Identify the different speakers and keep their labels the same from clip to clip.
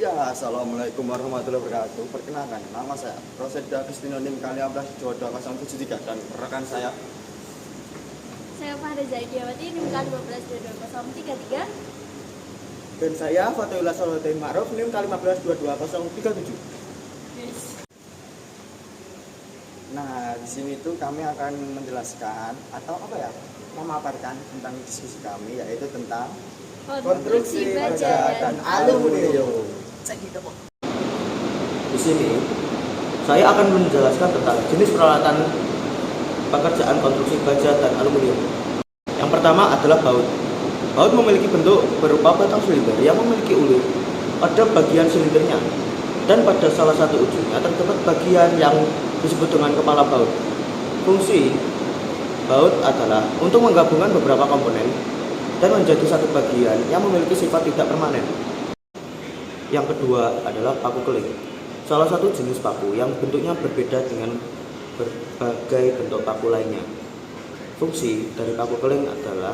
Speaker 1: Ya, assalamualaikum warahmatullahi wabarakatuh. Perkenalkan, nama saya Rosedda Agustino NIM Kaliabras 2273 dan rekan saya.
Speaker 2: Saya Fahda Zaidiawati NIM K1522033.
Speaker 1: Dan saya Fatihullah Salahuddin Ma'ruf NIM K1522037. Nah, di sini tuh kami akan menjelaskan atau memaparkan tentang diskusi kami, yaitu tentang konstruksi baja dan aluminium.
Speaker 3: Di sini saya akan menjelaskan tentang jenis peralatan pekerjaan konstruksi baja dan aluminium. Yang pertama adalah baut. Baut memiliki bentuk berupa batang silinder yang memiliki ulir pada bagian silindernya, dan pada salah satu ujungnya terdapat bagian yang disebut dengan kepala baut. Fungsi baut adalah untuk menggabungkan beberapa komponen dan menjadi satu bagian yang memiliki sifat tidak permanen. Yang kedua adalah paku keling, salah satu jenis paku yang bentuknya berbeda dengan berbagai bentuk paku lainnya. Fungsi dari paku keling adalah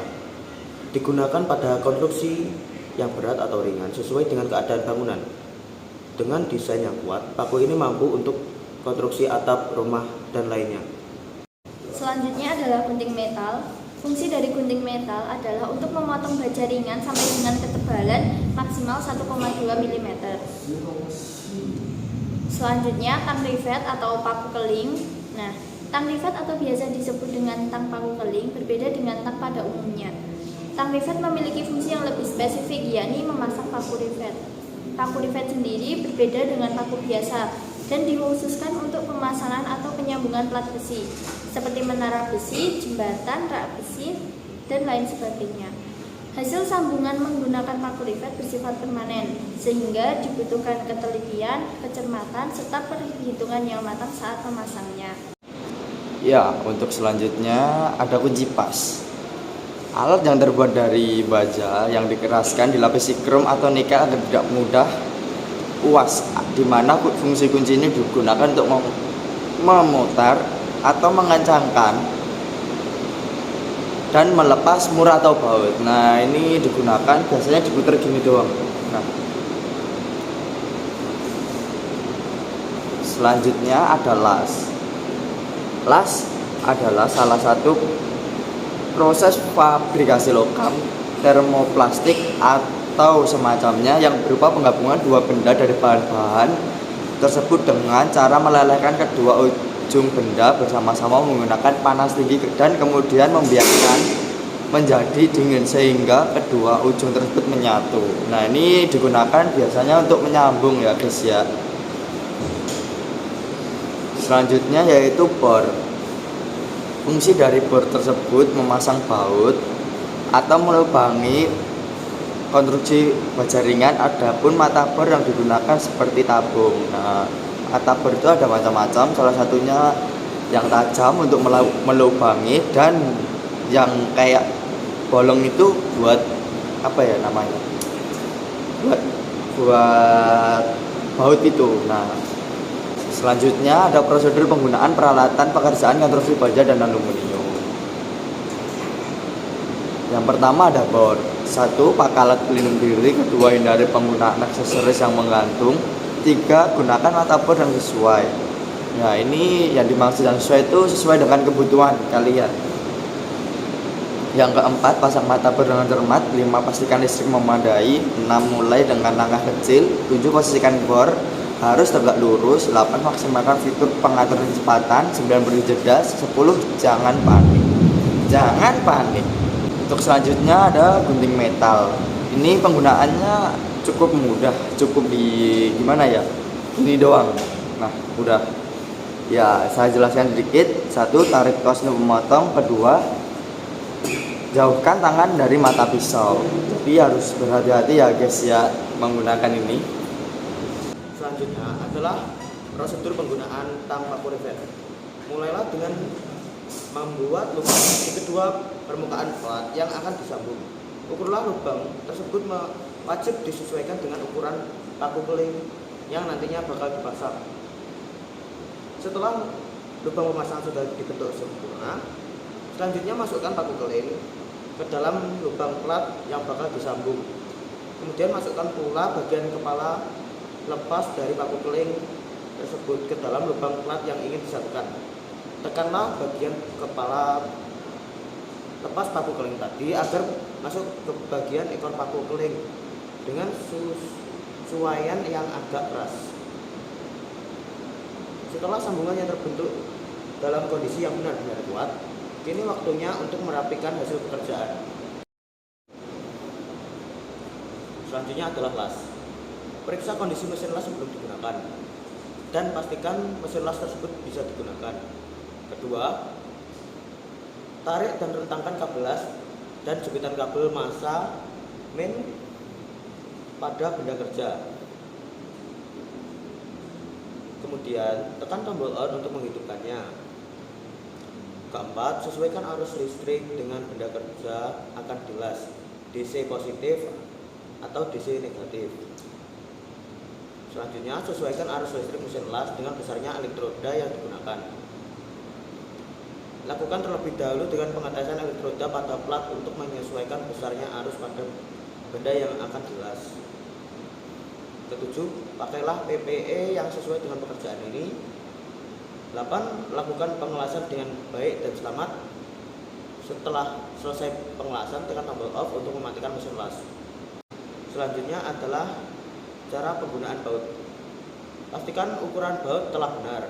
Speaker 3: digunakan pada konstruksi yang berat atau ringan sesuai dengan keadaan bangunan. Dengan desain yang kuat, paku ini mampu untuk konstruksi atap, rumah, dan lainnya.
Speaker 2: Selanjutnya adalah gunting metal. Fungsi dari gunting metal adalah untuk memotong baja ringan sampai dengan ketebalan maksimal 1,2 mm. Selanjutnya, tang rivet atau paku keling. Nah, tang rivet atau biasa disebut dengan tang paku keling berbeda dengan tang pada umumnya. Tang rivet memiliki fungsi yang lebih spesifik, yakni memasang paku rivet. Paku rivet sendiri berbeda dengan paku biasa dan dikhususkan untuk pemasangan atau penyambungan plat besi seperti menara besi, jembatan, rak besi, dan lain sebagainya. Hasil sambungan menggunakan paku rivet bersifat permanen, sehingga dibutuhkan ketelitian, kecermatan, serta perhitungan yang matang saat memasangnya.
Speaker 1: Ya, untuk selanjutnya ada kunci pas. Alat yang terbuat dari baja yang dikeraskan dilapisi krom atau nikel agar tidak mudah uas, di mana fungsi kunci ini digunakan untuk memutar atau mengencangkan dan melepas mur atau baut. Nah, ini digunakan biasanya diputar gini doang. Nah, selanjutnya ada las. Las adalah salah satu proses fabrikasi logam, termoplastik atau semacamnya yang berupa penggabungan dua benda dari bahan-bahan tersebut dengan cara melelehkan kedua ujung benda bersama-sama menggunakan panas tinggi dan kemudian membiarkan menjadi dingin sehingga kedua ujung tersebut menyatu. Nah, ini digunakan biasanya untuk menyambung ya guys ya. Selanjutnya yaitu bor. Fungsi dari bor tersebut memasang baut atau melubangi konstruksi baja ringan. Adapun mata bor yang digunakan seperti tabung. Nah, mata bor itu ada macam-macam, salah satunya yang tajam untuk melubangi, dan yang kayak bolong itu buat buat baut itu. Nah, selanjutnya ada prosedur penggunaan peralatan pekerjaan konstruksi baja dan aluminium. Yang pertama ada bor. 1. Pakai alat pelindung diri. 2. Hindari penggunaan aksesoris yang menggantung. 3. Gunakan mata bor yang sesuai. Nah, ini yang dimaksud yang sesuai itu sesuai dengan kebutuhan kalian. Yang keempat, pasang mata bor dengan cermat. 5. Pastikan listrik memadai. 6. Mulai dengan langkah kecil. 7. Posisikan bor harus tegak lurus. 8. Maksimalkan fitur pengatur kecepatan. 9. Beri jeda. 10. Jangan panik. Untuk selanjutnya ada gunting metal. Ini penggunaannya cukup mudah, cukup ini doang. Nah, udah. Ya, saya jelaskan sedikit. 1. Tarik tos untuk memotong. 2. Jauhkan tangan dari mata pisau. Tapi harus berhati-hati ya guys ya menggunakan ini. Selanjutnya adalah prosedur penggunaan tang paku rivet. Mulailah dengan membuat lubang di kedua permukaan plat yang akan disambung. Ukurlah lubang tersebut wajib disesuaikan dengan ukuran paku keling yang nantinya bakal dipasang. Setelah lubang pemasangan sudah dibentuk sempurna, selanjutnya masukkan paku keling
Speaker 3: ke dalam lubang plat yang bakal disambung. Kemudian masukkan pula bagian kepala lepas dari paku keling tersebut ke dalam lubang plat yang ingin disatukan. Tekanlah bagian kepala lepas paku keling tadi agar masuk ke bagian ekor paku keling dengan suaian yang agak keras. Setelah sambungannya terbentuk dalam kondisi yang benar-benar kuat, kini waktunya untuk merapikan hasil pekerjaan. Selanjutnya adalah las. Periksa kondisi mesin las sebelum digunakan dan pastikan mesin las tersebut bisa digunakan. Kedua, tarik dan rentangkan kabel las dan jepitan kabel massa main pada benda kerja. Kemudian, tekan tombol on untuk menghidupkannya. Keempat, sesuaikan arus listrik dengan benda kerja akan dilas, DC positif atau DC negatif. Selanjutnya, sesuaikan arus listrik mesin las dengan besarnya elektroda yang digunakan. Lakukan terlebih dahulu dengan pengetesan elektroda pada plat untuk menyesuaikan besarnya arus pada benda yang akan dilas. Ketujuh, pakailah PPE yang sesuai dengan pekerjaan ini. 8. Lakukan pengelasan dengan baik dan selamat. Setelah selesai pengelasan, tekan tombol off untuk mematikan mesin las. Selanjutnya adalah cara penggunaan baut. Pastikan ukuran baut telah benar.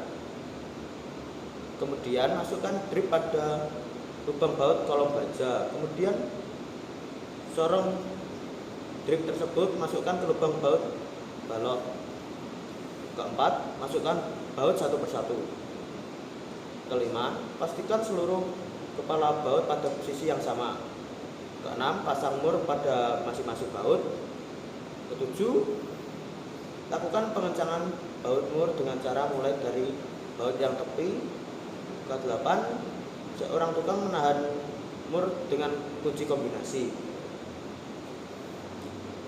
Speaker 3: Kemudian masukkan drip pada lubang baut kolom baja. Kemudian sorong drip tersebut masukkan ke lubang baut balok. Keempat, masukkan baut satu persatu. Kelima, pastikan seluruh kepala baut pada posisi yang sama. Keenam, pasang mur pada masing-masing baut. Ketujuh, lakukan pengencangan baut mur dengan cara mulai dari baut yang tepi. Ke-8, seorang tukang menahan mur dengan kunci kombinasi.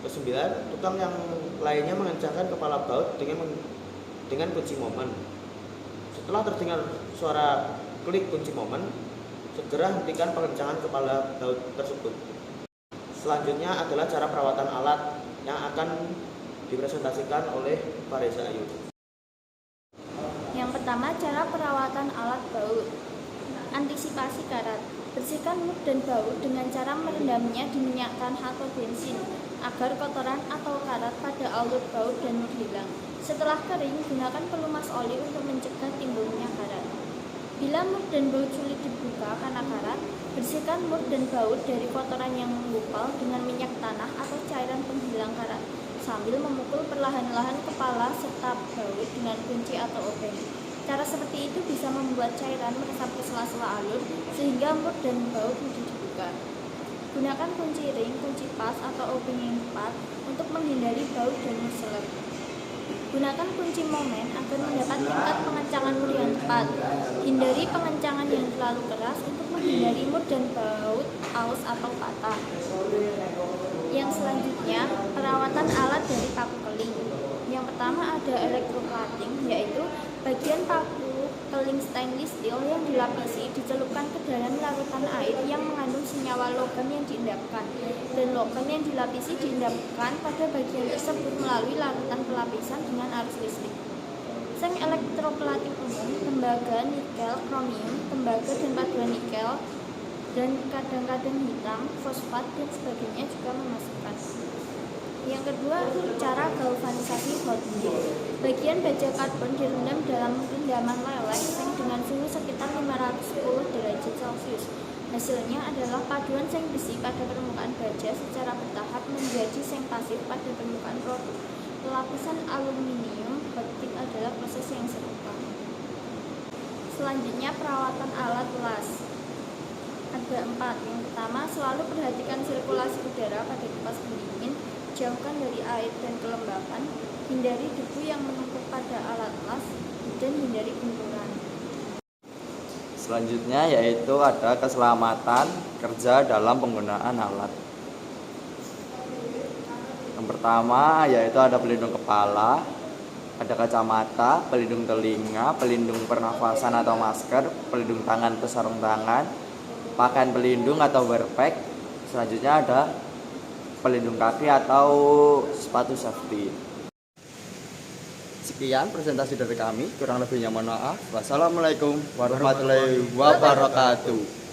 Speaker 3: Ke-9, tukang yang lainnya mengencangkan kepala baut dengan kunci momen. Setelah terdengar suara klik kunci momen, segera hentikan pengencangan kepala baut tersebut. Selanjutnya adalah cara perawatan alat yang akan dipresentasikan oleh Pak Reza Ayu.
Speaker 2: Yang pertama, cara perawatan alat baut. Antisipasi karat. Bersihkan mur dan baut dengan cara merendamnya di minyak tanah atau bensin agar kotoran atau karat pada alur baut dan mur hilang. Setelah kering, gunakan pelumas oli untuk mencegah timbulnya karat. Bila mur dan baut sulit dibuka karena karat, bersihkan mur dan baut dari kotoran yang menggumpal dengan minyak tanah atau cairan penghilang karat sambil memukul perlahan-lahan kepala serta baut dengan kunci atau obeng. Cara seperti itu bisa membuat cairan meresap ke sela-sela alur sehingga mur dan baut mudah dibuka. Gunakan kunci ring, kunci pas atau obeng yang tepat untuk menghindari baut dan mur selip. Gunakan kunci momen agar mendapat tingkat pengencangan mur yang tepat. Hindari pengencangan yang terlalu keras untuk menghindari mur dan baut aus atau patah. Yang selanjutnya, perawatan alat dari paku keling. Yang pertama ada electroplating, yaitu bagian paku keling stainless steel yang dilapisi dicelupkan ke dalam larutan air yang mengandung senyawa logam yang diendapkan, dan logam yang dilapisi diendapkan pada bagian tersebut melalui larutan pelapisan dengan arus listrik. Seng electroplating umum, tembaga, nikel, kromium, tembaga dan paduan nikel, dan kadang-kadang hitam, fosfat, dan sebagainya juga memasukkan. Yang kedua, cara galvanisasi hot dip. Bagian baja karbon direndam dalam rendaman leleh seng dengan suhu sekitar 510 derajat Celcius. Hasilnya adalah paduan seng besi pada permukaan baja secara bertahap menjadi seng pasif pada permukaan produk. Lapisan aluminium hot dip adalah proses yang serupa. Selanjutnya, perawatan alat las. Ada 4. Yang pertama, selalu perhatikan sirkulasi udara pada kipas pendingin. Jauhkan dari air dan kelembapan, hindari debu yang menumpuk pada alat las, dan hindari benturan.
Speaker 1: Selanjutnya yaitu ada keselamatan kerja dalam penggunaan alat. Yang pertama yaitu ada pelindung kepala, ada kacamata, pelindung telinga, pelindung pernafasan atau masker, pelindung tangan atau sarung tangan, pakaian pelindung atau wearpack, Selanjutnya ada pelindung kaki atau sepatu safety. Sekian presentasi dari kami, kurang lebihnya mohon maaf. Wassalamualaikum warahmatullahi wabarakatuh.